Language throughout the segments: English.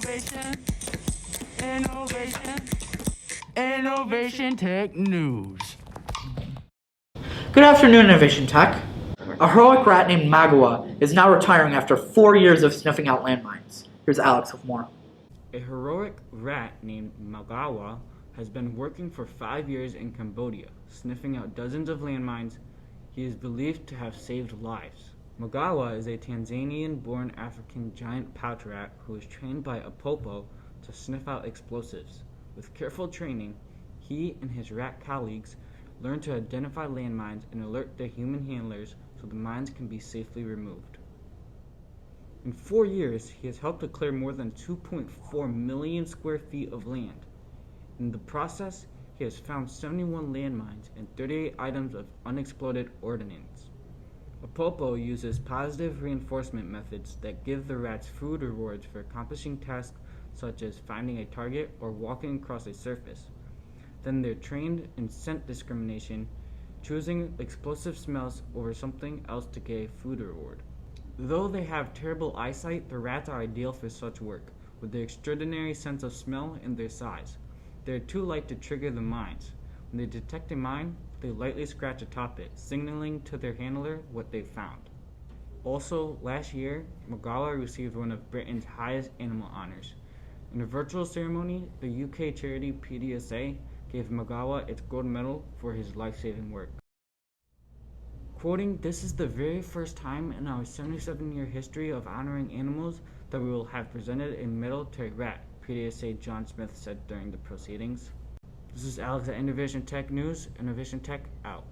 Innovation, innovation, innovation tech news. Good afternoon, Innovation Tech. A heroic rat named Magawa is now retiring after 4 years of sniffing out landmines. Here's Alex with more. A heroic rat named Magawa has been working for 5 years in Cambodia, sniffing out dozens of landmines. He is believed to have saved lives. Magawa is a Tanzanian-born African giant pouch rat who was trained by Apopo to sniff out explosives. With careful training, he and his rat colleagues learn to identify landmines and alert the human handlers so the mines can be safely removed. In 4 years, he has helped to clear more than 2.4 million square feet of land. In the process, he has found 71 landmines and 38 items of unexploded ordnance. Apopo uses positive reinforcement methods that give the rats food rewards for accomplishing tasks such as finding a target or walking across a surface. Then they're trained in scent discrimination, choosing explosive smells over something else to get a food reward. Though they have terrible eyesight, the rats are ideal for such work, with their extraordinary sense of smell and their size. They are too light to trigger the mines. When they detect a mine, they lightly scratch atop it, signaling to their handler what they found. Also, last year, Magawa received one of Britain's highest animal honors. In a virtual ceremony, the UK charity PDSA gave Magawa its gold medal for his life-saving work. Quoting, "This is the very first time in our 77-year history of honoring animals that we will have presented a medal to a rat," PDSA John Smith said during the proceedings. This is Alex at Innovation Tech News. Innovation Tech out.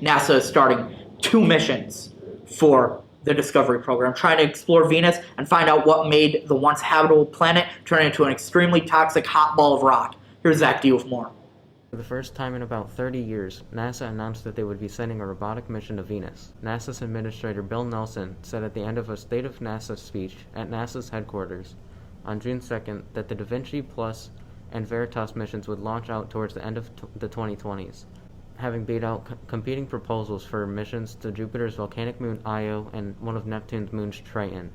NASA is starting 2 missions for the Discovery program, trying to explore Venus and find out what made the once habitable planet turn into an extremely toxic hot ball of rock. Here's Zach D with more. For the first time in about 30 years, NASA announced that they would be sending a robotic mission to Venus. NASA's Administrator Bill Nelson said at the end of a State of NASA speech at NASA's headquarters on June 2nd that the Da Vinci Plus and Veritas missions would launch out towards the end of the 2020s, having beat out competing proposals for missions to Jupiter's volcanic moon Io and one of Neptune's moons Triton.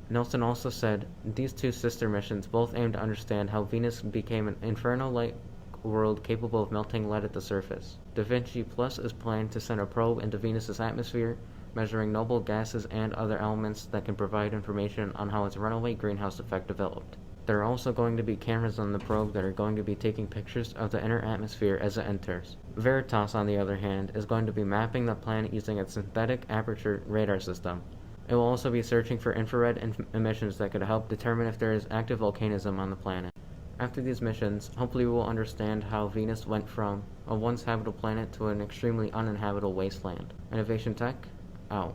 Nelson also said these 2 sister missions both aim to understand how Venus became an inferno-like world capable of melting lead at the surface. Da Vinci Plus is planning to send a probe into Venus's atmosphere, measuring noble gases and other elements that can provide information on how its runaway greenhouse effect developed. There are also going to be cameras on the probe that are going to be taking pictures of the inner atmosphere as it enters. Veritas, on the other hand, is going to be mapping the planet using its synthetic aperture radar system. It will also be searching for infrared emissions that could help determine if there is active volcanism on the planet. After these missions, hopefully we will understand how Venus went from a once habitable planet to an extremely uninhabitable wasteland. Innovation Tech, out.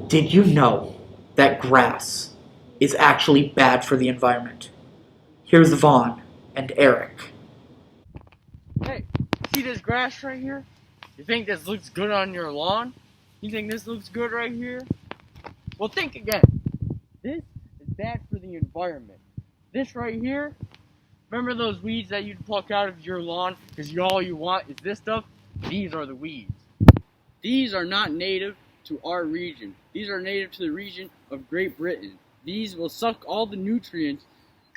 Did you know that grass is actually bad for the environment? Here's Vaughn and Eric. Hey, see this grass right here? You think this looks good on your lawn? You think this looks good right here? Well, think again. This is bad for the environment. This right here, remember those weeds that you'd pluck out of your lawn because all you want is this stuff? These are the weeds. These are not native to our region. These are native to the region of Great Britain. These will suck all the nutrients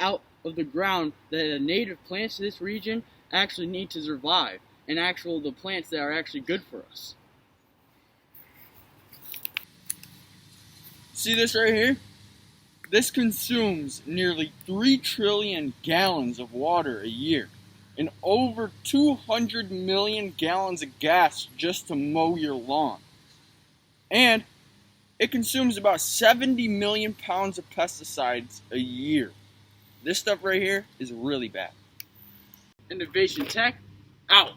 out of the ground that the native plants to this region actually need to survive, and the plants that are actually good for us. See this right here? This consumes nearly 3 trillion gallons of water a year and over 200 million gallons of gas just to mow your lawn. And it consumes about 70 million pounds of pesticides a year. This stuff right here is really bad. Innovation Tech, out.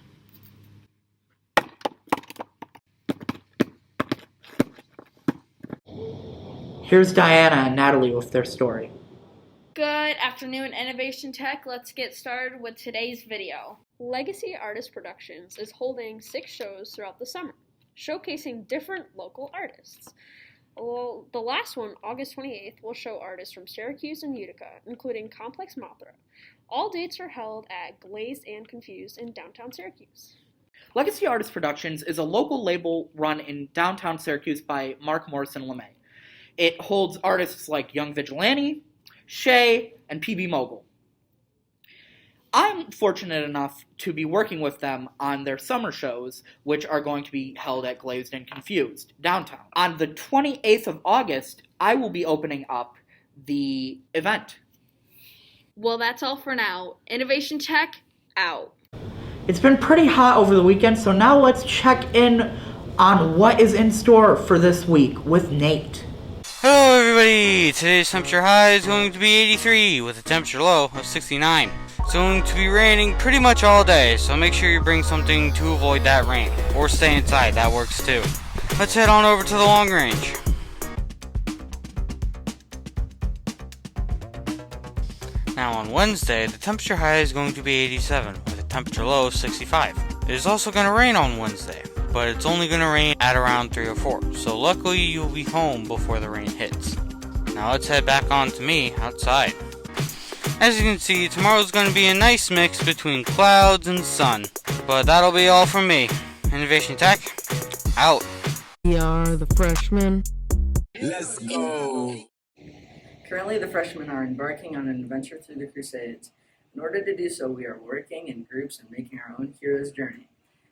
Here's Diana and Natalie with their story. Good afternoon, Innovation Tech. Let's get started with today's video. Legacy Artist Productions is holding 6 shows throughout the summer, showcasing different local artists. Well, the last one, August 28th, will show artists from Syracuse and Utica, including Complex Mothra. All dates are held at Glazed and Confused in downtown Syracuse. Legacy Artist Productions is a local label run in downtown Syracuse by Mark Morrison LeMay. It holds artists like Young Vigilante, Shay, and PB Mogul. I'm fortunate enough to be working with them on their summer shows, which are going to be held at Glazed and Confused, downtown. On the 28th of August, I will be opening up the event. Well, that's all for now. Innovation Tech, out. It's been pretty hot over the weekend, so now let's check in on what is in store for this week with Nate. Hello everybody! Today's temperature high is going to be 83 with a temperature low of 69. It's going to be raining pretty much all day, so make sure you bring something to avoid that rain. Or stay inside, that works too. Let's head on over to the long range. Now on Wednesday, the temperature high is going to be 87 with a temperature low of 65. It is also going to rain on Wednesday, but it's only going to rain at around 3 or 4, so luckily you'll be home before the rain hits. Now let's head back on to me outside. As you can see, tomorrow's going to be a nice mix between clouds and sun, but that'll be all from me. Innovation Tech, out. We are the freshmen. Let's go! Currently, the freshmen are embarking on an adventure through the Crusades. In order to do so, we are working in groups and making our own hero's journey.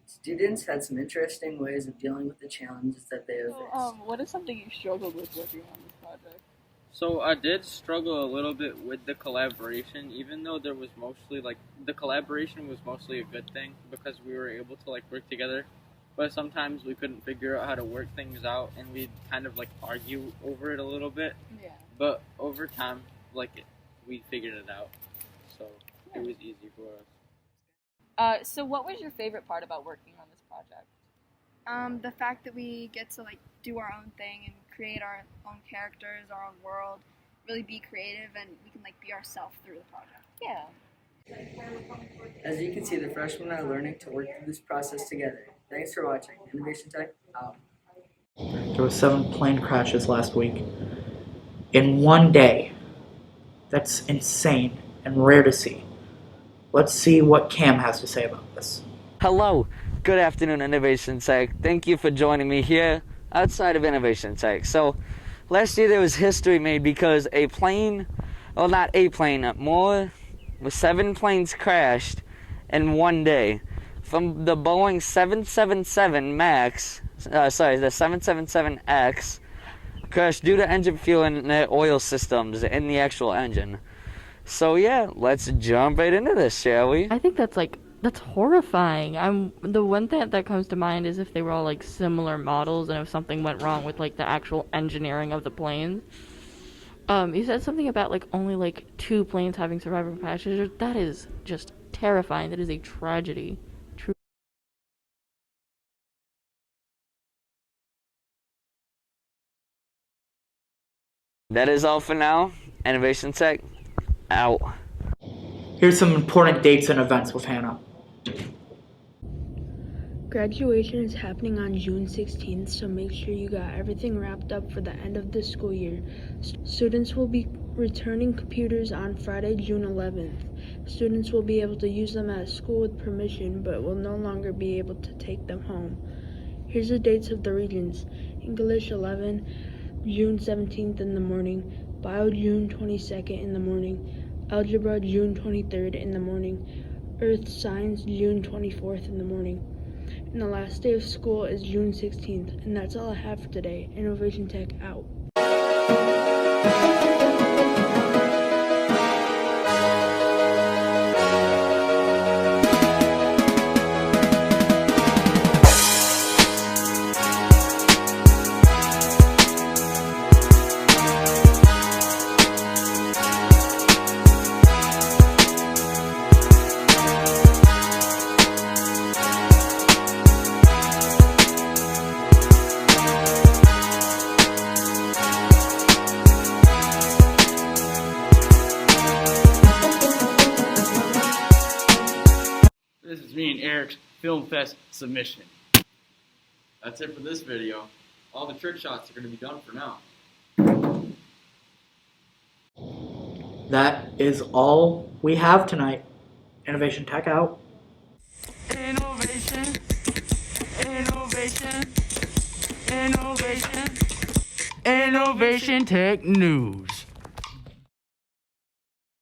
Students had some interesting ways of dealing with the challenges that they have faced. What is something you struggled with working on this project? So I did struggle a little bit with the collaboration, even though there was mostly the collaboration was mostly a good thing because we were able to work together. But sometimes we couldn't figure out how to work things out, and we'd kind of argue over it a little bit. Yeah. But over time, we figured it out, so it was easy for us. So what was your favorite part about working on this project? The fact that we get to do our own thing and create our own characters, our own world, really be creative, and we can be ourselves through the project. Yeah. As you can see, the freshmen are learning to work through this process together. Thanks for watching. Innovation Tech, out. There were 7 plane crashes last week. In one day. That's insane and rare to see. Let's see what Cam has to say about this. Hello, good afternoon, Innovation Tech. Thank you for joining me here outside of Innovation Tech. So, last year there was history made because more with 7 planes crashed in one day. From the Boeing 777 MAX, the 777X, crashed due to engine fuel and the oil systems in the actual engine. So yeah, let's jump right into this, shall we? I think that's horrifying. The one thing that comes to mind is if they were all similar models and if something went wrong with the actual engineering of the planes. You said something about only 2 planes having surviving passengers. That is just terrifying. That is a tragedy. That is all for now. Innovation Tech, out. Here's some important dates and events with Hannah. Graduation is happening on June 16th, so make sure you got everything wrapped up for the end of the school year. Students will be returning computers on Friday, June 11th. Students will be able to use them at school with permission, but will no longer be able to take them home. Here's the dates of the regions. English 11, June 17th in the morning. Bio, June 22nd in the morning. Algebra, June 23rd in the morning. Earth Science, June 24th in the morning. And the last day of school is June 16th. And that's all I have for today. Innovation Tech, out. This is me and Eric's Film Fest submission. That's it for this video. All the trick shots are going to be done for now. That is all we have tonight. Innovation Tech, out. Innovation, innovation, innovation, Innovation Tech News.